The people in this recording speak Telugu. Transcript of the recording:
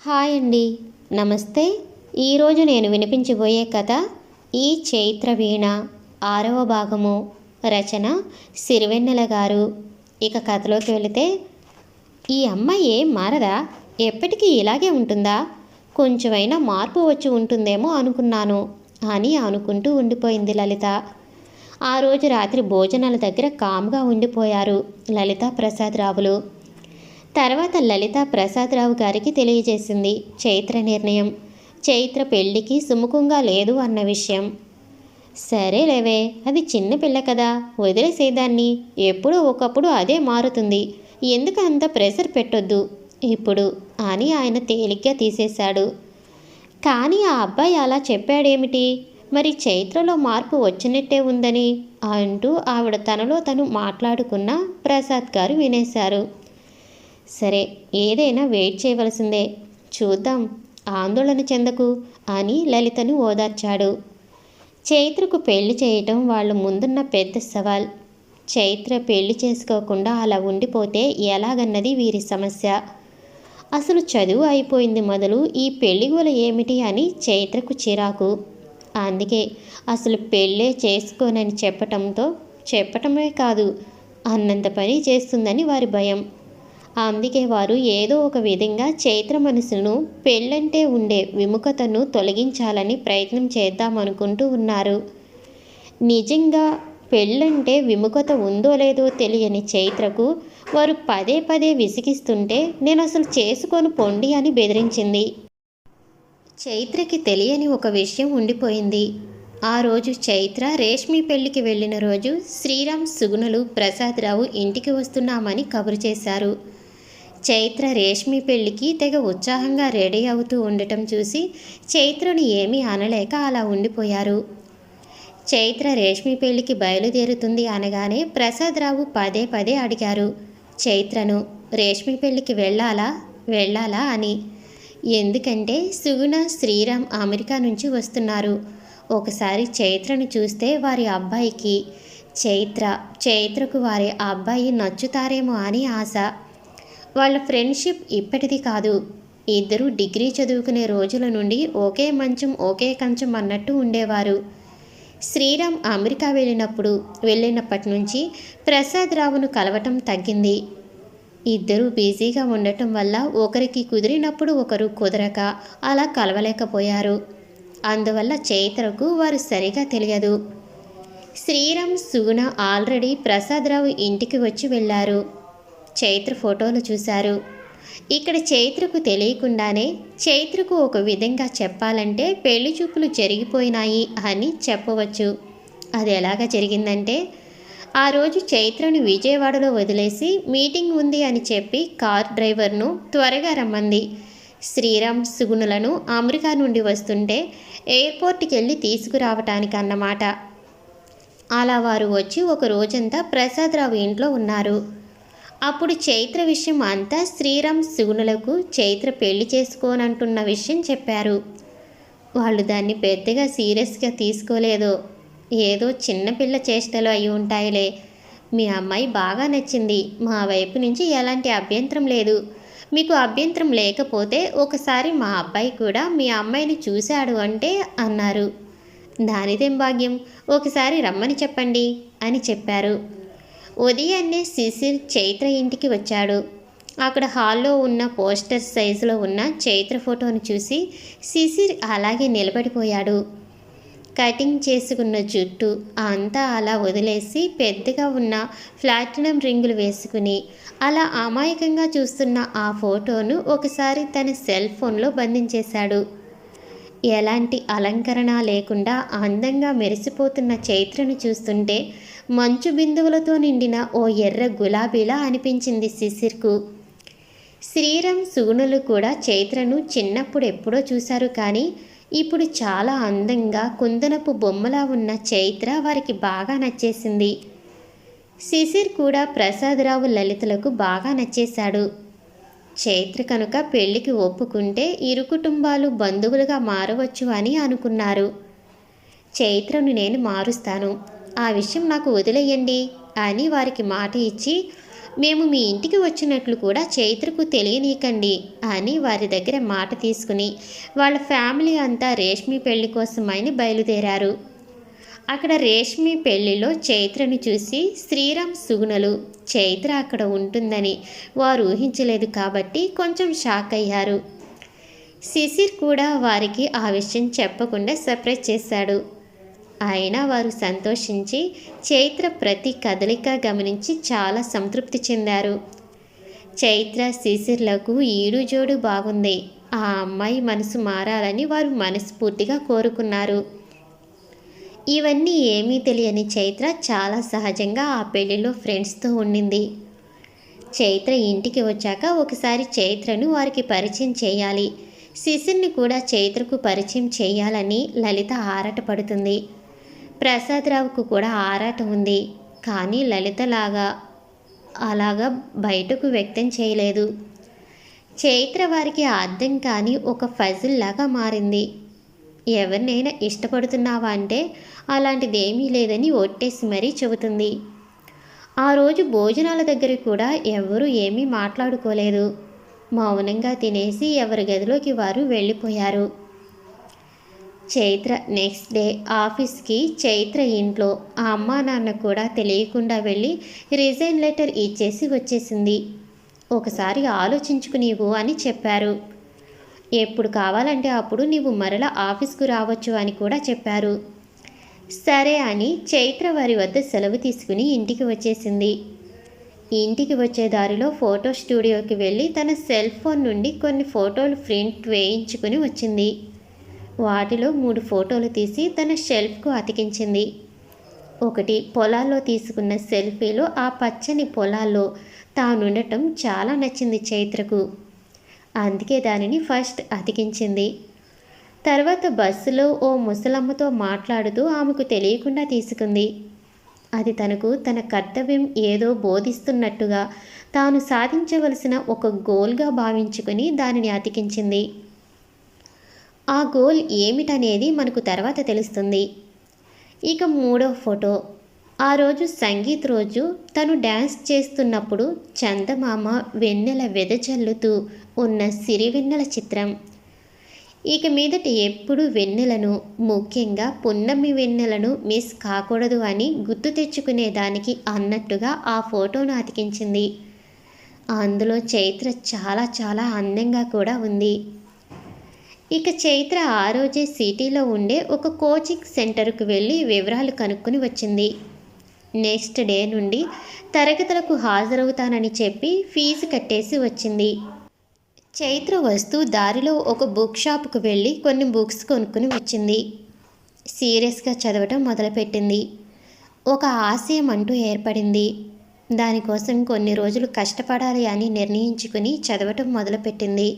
హాయ్ అండి. నమస్తే. ఈరోజు నేను వినిపించబోయే కథ ఈ చైత్ర వీణ 6వ భాగము. రచన సిరివెన్నెల గారు. ఇక కథలోకి వెళితే, ఈ అమ్మాయి ఏం మారదా? ఎప్పటికీ ఇలాగే ఉంటుందా? కొంచెమైనా మార్పు వచ్చి ఉంటుందేమో అనుకున్నాను అని అనుకుంటూ ఉండిపోయింది లలిత. ఆ రోజు రాత్రి భోజనాల దగ్గర కామ్గా ఉండిపోయారు లలిత ప్రసాదరావులు. తర్వాత లలిత ప్రసాదరావు గారికి తెలియజేసింది చైత్ర నిర్ణయం. చైత్ర పెళ్లికి సుముఖంగా లేదు అన్న విషయం. సరేలేవే, అది చిన్న పిల్ల కదా, వదిలేసేదాన్ని. ఎప్పుడో ఒకప్పుడు అదే మారుతుంది. ఎందుకు అంత ప్రెషర్ పెట్టొద్దు ఇప్పుడు అని ఆయన తేలిగ్గా తీసేశాడు. కానీ ఆ అబ్బాయి అలా చెప్పాడేమిటి? మరి చైత్రలో మార్పు వచ్చినట్టే ఉందని అంటూ ఆవిడ తనలో తను మాట్లాడుకున్న ప్రసాద్ గారు వినేశారు. సరే, ఏదైనా వెయిట్ చేయవలసిందే, చూద్దాం, ఆందోళన చెందకు అని లలితను ఓదార్చాడు. చైత్రకు పెళ్లి చేయటం వాళ్ళ ముందున్న పెద్ద సవాల్. చైత్ర పెళ్లి చేసుకోకుండా అలా ఉండిపోతే ఎలాగన్నది వీరి సమస్య. అసలు చదువు అయిపోయింది మొదలు ఈ పెళ్లి గోల ఏమిటి అని చైత్రకు చిరాకు. అందుకే అసలు పెళ్ళే చేసుకోనని చెప్పటమే కాదు, అన్నంత పని చేస్తుందని వారి భయం. అందుకే వారు ఏదో ఒక విధంగా చైత్ర మనసును పెళ్ళంటే ఉండే విముఖతను తొలగించాలని ప్రయత్నం చేద్దామనుకుంటూ ఉన్నారు. నిజంగా పెళ్ళంటే విముఖత ఉందో లేదో తెలియని చైత్రకు వారు పదే పదే విసిగిస్తుంటే నేను అసలు చేసుకొని పొండి అని బెదిరించింది. చైత్రకి తెలియని ఒక విషయం ఉండిపోయింది. ఆ రోజు చైత్ర రేష్మి పెళ్లికి వెళ్ళిన రోజు శ్రీరామ్, సుగుణలు, ప్రసాదరావు ఇంటికి వస్తున్నామని కబురు చేశారు. చైత్ర రేష్మి పెళ్లికి తెగ ఉత్సాహంగా రెడీ అవుతూ ఉండటం చూసి చైత్రను ఏమీ అనలేక అలా ఉండిపోయారు. చైత్ర రేష్మి పెళ్లికి బయలుదేరుతుంది అనగానే ప్రసాదరావు పదే పదే అడిగారు చైత్రను, రేష్మి పెళ్లికి వెళ్ళాలా అని. ఎందుకంటే సుగుణ, శ్రీరామ్ అమెరికా నుంచి వస్తున్నారు. ఒకసారి చైత్రను చూస్తే వారి అబ్బాయికి చైత్రకు వారి అబ్బాయి నచ్చుతారేమో అని ఆశ. వాళ్ళ ఫ్రెండ్షిప్ ఇప్పటిది కాదు. ఇద్దరూ డిగ్రీ చదువుకునే రోజుల నుండి ఒకే మంచం ఒకే కంచం అన్నట్టు ఉండేవారు. శ్రీరామ్ అమెరికా వెళ్ళినప్పటి నుంచి ప్రసాదరావును కలవటం తగ్గింది. ఇద్దరూ బిజీగా ఉండటం వల్ల ఒకరికి కుదిరినప్పుడు ఒకరు కుదరక అలా కలవలేకపోయారు. అందువల్ల చైత్రకు వారు సరిగా తెలియదు. శ్రీరామ్, సుగుణ ఆల్రెడీ ప్రసాదరావు ఇంటికి వచ్చి వెళ్ళారు. చైత్ర ఫోటోలు చూశారు. ఇక్కడ చైత్రకు తెలియకుండానే చైత్రకు ఒక విధంగా చెప్పాలంటే పెళ్లి చూపులు జరిగిపోయినాయి అని చెప్పవచ్చు. అది ఎలాగా జరిగిందంటే, ఆ రోజు చైత్రను విజయవాడలో వదిలేసి మీటింగ్ ఉంది అని చెప్పి కార్ డ్రైవర్ను త్వరగా రమ్మంది. శ్రీరామ్, సుగుణులను అమెరికా నుండి వస్తుంటే ఎయిర్పోర్ట్కి వెళ్ళి తీసుకురావటానికి అన్నమాట. అలా వారు వచ్చి ఒక రోజంతా ప్రసాదరావు ఇంట్లో ఉన్నారు. అప్పుడు చైత్ర విషయం అంతా శ్రీరామ్, సుగుణులకు చైత్ర పెళ్లి చేసుకోనంటున్న విషయం చెప్పారు. వాళ్ళు దాన్ని పెద్దగా సీరియస్గా తీసుకోలేదు. ఏదో చిన్నపిల్ల చేష్టలు అయి ఉంటాయిలే, మీ అమ్మాయి బాగా నచ్చింది, మా వైపు నుంచి ఎలాంటి అభ్యంతరం లేదు, మీకు అభ్యంతరం లేకపోతే ఒకసారి మా అబ్బాయి కూడా మీ అమ్మాయిని చూశాడు అంటే అన్నారు. దానిదేం భాగ్యం, ఒకసారి రమ్మని చెప్పండి అని చెప్పారు. ఉదయాన్నే శిశిర్ చైత్ర ఇంటికి వచ్చాడు. అక్కడ హాల్లో ఉన్న పోస్టర్ సైజులో ఉన్న చైత్ర ఫోటోను చూసి శిశిర్ అలాగే నిలబడిపోయాడు. కటింగ్ చేసుకున్న జుట్టు అంతా అలా వదిలేసి పెద్దగా ఉన్న ప్లాటినం రింగులు వేసుకుని అలా అమాయకంగా చూస్తున్న ఆ ఫోటోను ఒకసారి తన సెల్ ఫోన్లో బంధించేశాడు. ఎలాంటి అలంకరణ లేకుండా అందంగా మెరిసిపోతున్న చైత్రను చూస్తుంటే మంచు బిందువులతో నిండిన ఓ ఎర్ర గులాబీలా అనిపించింది శిశిర్కు. శ్రీరామ్, సుగుణులు కూడా చైత్రను చిన్నప్పుడు ఎప్పుడో చూశారు. కానీ ఇప్పుడు చాలా అందంగా కుందనపు బొమ్మలా ఉన్న చైత్ర వారికి బాగా నచ్చేసింది. శిశిర్ కూడా ప్రసాదరావు, లలితలకు బాగా నచ్చేశాడు. చైత్ర కనుక పెళ్లికి ఒప్పుకుంటే ఇరు కుటుంబాలు బంధువులుగా మారవచ్చు అని అనుకున్నారు. చైత్రను నేను మారుస్తాను, ఆ విషయం నాకు వదిలేయండి అని వారికి మాట ఇచ్చి మేము మీ ఇంటికి వచ్చినట్లు కూడా చైత్రకు తెలియనీకండి అని వారి దగ్గర మాట తీసుకుని వాళ్ళ ఫ్యామిలీ అంతా రేష్మి పెళ్లి కోసమని బయలుదేరారు. అక్కడ రేష్మి పెళ్లిలో చైత్రను చూసి శ్రీరామ్ సుగుణలు చైత్ర అక్కడ ఉంటుందని వారు ఊహించలేదు కాబట్టి కొంచెం షాక్ అయ్యారు. శిశిర్ కూడా వారికి ఆ విషయం చెప్పకుండా సర్ప్రైజ్ చేశాడు. అయినా వారు సంతోషించి చైత్ర ప్రతి కదలిక గమనించి చాలా సంతృప్తి చెందారు. చైత్ర శిశిర్లకు ఈడు జోడు బాగుంది. ఆ అమ్మాయి మనసు మారాలని వారు మనస్ఫూర్తిగా కోరుకున్నారు. ఇవన్నీ ఏమీ తెలియని చైత్ర చాలా సహజంగా ఆ పెళ్లిలో ఫ్రెండ్స్తో ఉండింది. చైత్ర ఇంటికి వచ్చాక ఒకసారి చైత్రను వారికి పరిచయం చేయాలి, శిశిర్ని కూడా చైత్రకు పరిచయం చేయాలని లలిత ఆరాటపడుతుంది. ప్రసాదరావుకు కూడా ఆరాటం ఉంది. కానీ లలితలాగా అలాగా బయటకు వ్యక్తం చేయలేదు. చైత్ర వారికి అర్థం కాని ఒక ఫజిల్ లాగా మారింది. ఎవరినైనా ఇష్టపడుతున్నావా అంటే అలాంటిదేమీ లేదని ఒట్టేసి మరీ చెబుతుంది. ఆ రోజు భోజనాల దగ్గర కూడా ఎవరూ ఏమీ మాట్లాడుకోలేదు. మౌనంగా తినేసి ఎవరి గదిలోకి వారు వెళ్ళిపోయారు. చైత్ర నెక్స్ట్ డే ఆఫీస్కి చైత్ర ఇంట్లో ఆ అమ్మా నాన్న కూడా తెలియకుండా వెళ్ళి రిజైన్ లెటర్ ఇచ్చేసి వచ్చేసింది. ఒకసారి ఆలోచించుకునేవు అని చెప్పారు. ఎప్పుడు కావాలంటే అప్పుడు నీవు మరలా ఆఫీస్కు రావచ్చు అని కూడా చెప్పారు. సరే అని చైత్ర వారి వద్ద సెలవు తీసుకుని ఇంటికి వచ్చేసింది. ఇంటికి వచ్చే దారిలో ఫోటో స్టూడియోకి వెళ్ళి తన సెల్ ఫోన్ నుండి కొన్ని ఫోటోలు ప్రింట్ వేయించుకుని వచ్చింది. వాటిలో 3 ఫోటోలు తీసి తన షెల్ఫ్కు అతికించింది. ఒకటి పొలాల్లో తీసుకున్న సెల్ఫీలో ఆ పచ్చని పొలాల్లో తానుండటం చాలా నచ్చింది చైత్రకు. అందుకే దానిని ఫస్ట్ అతికించింది. తర్వాత బస్సులో ఓ ముసలమ్మతో మాట్లాడుతూ ఆమెకు తెలియకుండా తీసుకుంది. అది తనకు తన కర్తవ్యం ఏదో బోధిస్తున్నట్టుగా తాను సాధించవలసిన ఒక గోల్గా భావించుకుని దానిని అతికించింది. ఆ గోల్ ఏమిటనేది మనకు తర్వాత తెలుస్తుంది. ఇక 3వ ఫోటో ఆ రోజు సంగీత్ రోజు తను డ్యాన్స్ చేస్తున్నప్పుడు చందమామ వెన్నెల వెదజల్లుతూ ఉన్న సిరివెన్నెల చిత్రం. ఇక మీదట ఎప్పుడు వెన్నెలను, ముఖ్యంగా పున్నమి వెన్నెలను మిస్ కాకూడదు అని గుర్తు తెచ్చుకునేదానికి అన్నట్టుగా ఆ ఫోటోను అతికించింది. అందులో చైత్ర చాలా చాలా అందంగా కూడా ఉంది. ఇక చైత్ర ఆ రోజే సిటీలో ఉండే ఒక కోచింగ్ సెంటర్కు వెళ్ళి వివరాలు కనుక్కొని వచ్చింది. నెక్స్ట్ డే నుండి తరగతులకు హాజరవుతానని చెప్పి ఫీజు కట్టేసి వచ్చింది. చైత్ర వస్తూ దారిలో ఒక బుక్ షాప్కు వెళ్ళి కొన్ని బుక్స్ కొనుక్కుని వచ్చింది. సీరియస్గా చదవటం మొదలుపెట్టింది. ఒక ఆశయం అంటూ ఏర్పడింది. దానికోసం కొన్ని రోజులు కష్టపడాలి అని నిర్ణయించుకుని చదవటం మొదలుపెట్టింది.